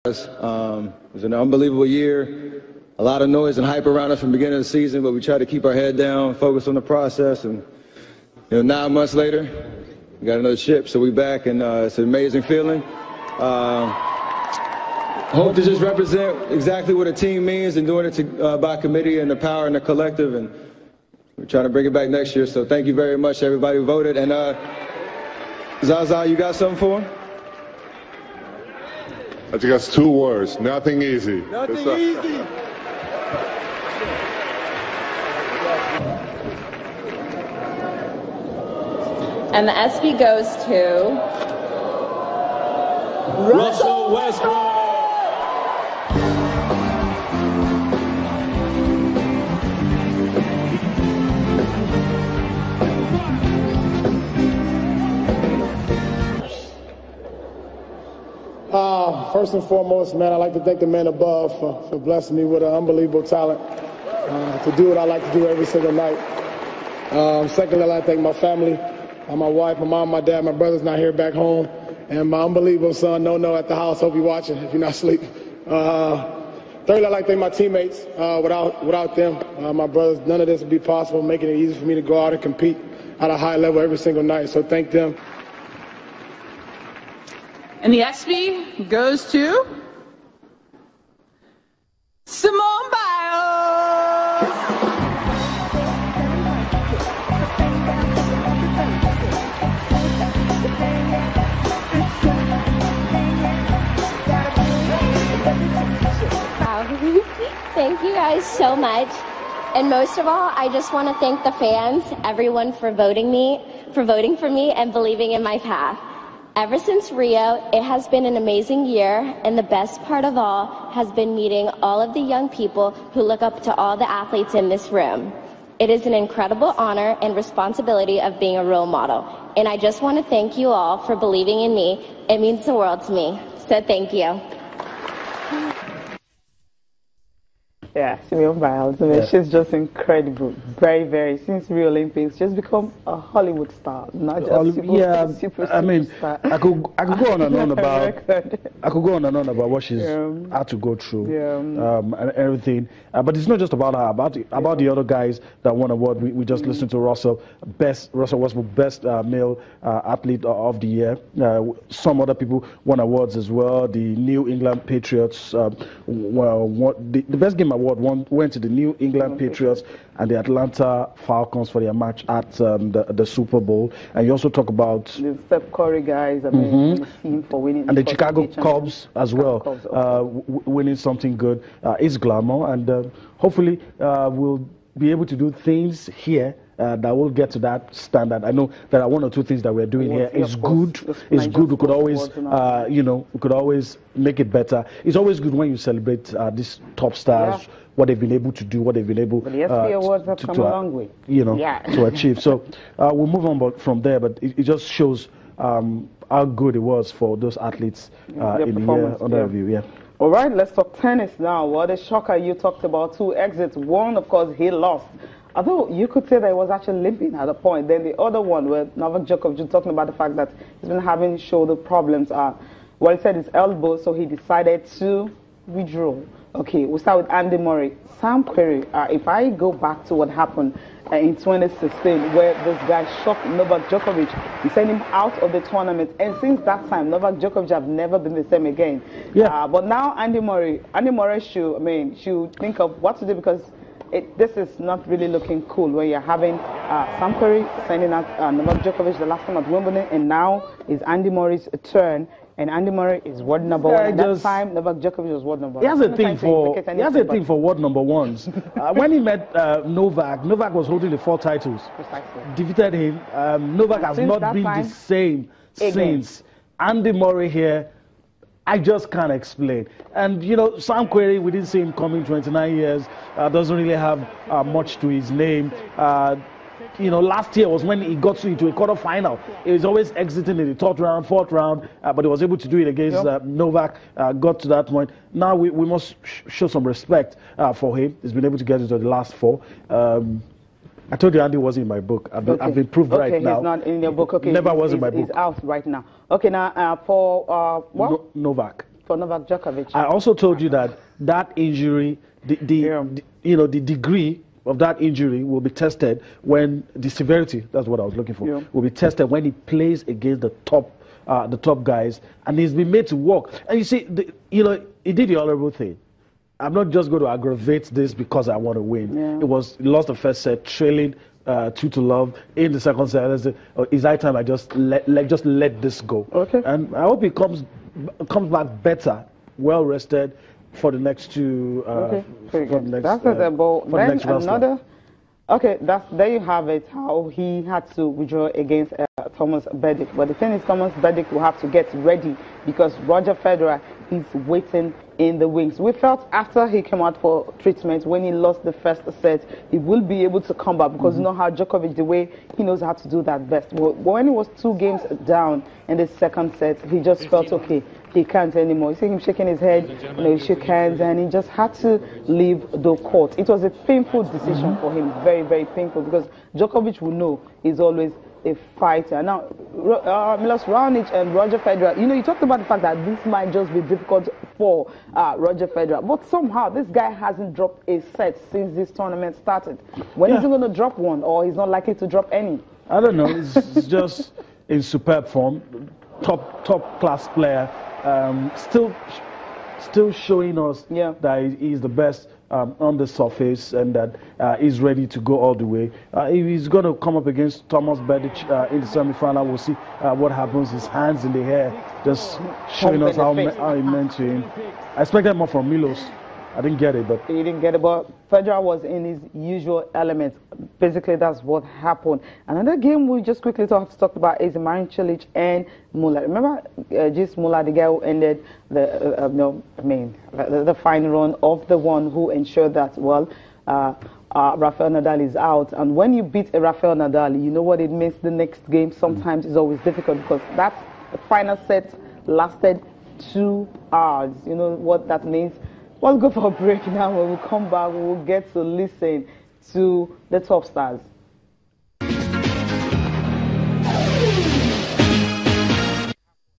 It was an unbelievable year. A lot of noise and hype around us from the beginning of the season, but we tried to keep our head down, focus on the process, and 9 months later, we got another chip, so we back, and it's an amazing feeling. Hope to just represent exactly what a team means and doing it by committee and the power and the collective, and we're trying to bring it back next year. So thank you very much, everybody who voted. And Zaza, you got something for him? I think that's 2 words. Nothing easy. Nothing easy. And the ESPY goes to Russell Westbrook. First and foremost, man, I'd like to thank the man above for blessing me with an unbelievable talent to do what I like to do every single night. Secondly, I'd like to thank my family, my wife, my mom, my dad, my brother's not here back home, and my unbelievable son, No at the house. Hope you're watching if you're not asleep. Thirdly, I'd like to thank my teammates. Without them, my brothers, none of this would be possible, making it easy for me to go out and compete at a high level every single night. So thank them. And the ESPY goes to Simone Biles. Thank you guys so much. And most of all, I just want to thank the fans, everyone for voting for me and believing in my path. Ever since Rio, it has been an amazing year, and the best part of all has been meeting all of the young people who look up to all the athletes in this room. It is an incredible honor and responsibility of being a role model, and I just want to thank you all for believing in me. It means the world to me, so thank you. Yeah, Simone Biles. I mean, she's just incredible. Very, very. Since Rio Olympics, she's become a Hollywood star, not just super star. I could go on and on about what she's had to go through and everything. But it's not just about her. About the other guys that won award. We just listened to Russell Westbrook, best male athlete of the year. Some other people won awards as well. The New England Patriots, the best game award went to the New England Patriots and the Atlanta Falcons for their match at the Super Bowl. And you also talk about the Steph Curry guys, I mean, team for winning, and the Chicago Cubs as well, winning something good. It's glamour, and hopefully we'll be able to do things here that will get to that standard. I know there are 1 or 2 things that we're doing here. It's good. It's good. We could always, we could always make it better. It's always good when you celebrate these top stars, what they've been able to do, what they've been able to awards have come a long way, to achieve. So we'll move on from there, but it just shows how good it was for those athletes in the year under review. All right, let's talk tennis now. What a shocker. You talked about 2 exits. One, of course, he lost. Although you could say that he was actually limping at a point. Then the other one, where Novak Djokovic, talking about the fact that he's been having shoulder problems. Well, he said his elbow, so he decided to withdraw. Okay, we'll start with Andy Murray. Sam Querrey, if I go back to what happened in 2016, where this guy shocked Novak Djokovic, he sent him out of the tournament, and since that time, Novak Djokovic have never been the same again. But now Andy Murray should think of what to do, because this is not really looking cool when you're having Sam Querrey sending out Novak Djokovic the last time at Wimbledon, and now is Andy Murray's turn, and Andy Murray is world number 1. At that time, Novak Djokovic was world number 1. He has a thing for world number 1s. When he met Novak was holding the 4 titles. Precisely. Defeated him. Novak has not been the same since. Andy Murray here, I just can't explain. And, Sam Querrey, we didn't see him coming 29 years, doesn't really have much to his name. Last year was when he got into a quarterfinal. He was always exiting in the 3rd round, 4th round, but he was able to do it against Novak, got to that point. Now we must show some respect for him. He's been able to get into the last 4. I told you Andy wasn't in my book. I've been proved right now. He's not in your book. Okay, never was in my book. He's out right now. Okay, now for what? Novak. for Novak Djokovic. I also told you that injury, the degree of that injury will be tested when the severity, that's what I was looking for, will be tested when he plays against the top guys, and he's been made to walk. And you see, he did the honorable thing. I'm not just going to aggravate this because I want to win. It was lost the first set, trailing 2-0 in the second set. I said, it's high time I just let this go. Okay. And I hope he comes back better, well rested for the next two. That's another. Okay, there you have it. How he had to withdraw against Thomas Berdych. But the thing is, Thomas Berdych will have to get ready because Roger Federer is waiting in the wings. We felt after he came out for treatment, when he lost the first set, he will be able to come back because you know how Djokovic, the way he knows how to do that best. But when he was 2 games down in the second set, he just felt okay. He can't anymore. You see him shaking his head, he shook hands, and he just had to leave the court. It was a painful decision for him, very, very painful, because Djokovic will know he's always a fighter. Now, Milos Raonic and Roger Federer, you talked about the fact that this might just be difficult for Roger Federer, but somehow this guy hasn't dropped a set since this tournament started. When is he going to drop one, or he's not likely to drop any? I don't know. He's just in superb form, top class player. Still showing us that he's the best on the surface and that he's ready to go all the way. If he's going to come up against Thomas Berdych in the semi-final, we'll see what happens. His hands in the air, just showing us how he meant to him. I expected more from Milos. I didn't get it, but he didn't get it. But Federer was in his usual element. Basically, that's what happened. Another game we just quickly have to talk about is Marin Cilic and Muller. Remember, Gis Muller, the guy who ended the final run of the one who ensured that Rafael Nadal is out. And when you beat a Rafael Nadal, you know what it means. The next game sometimes is always difficult because the final set lasted 2 hours. You know what that means. We'll go for a break now. When we come back, we'll get to listen to the top stars.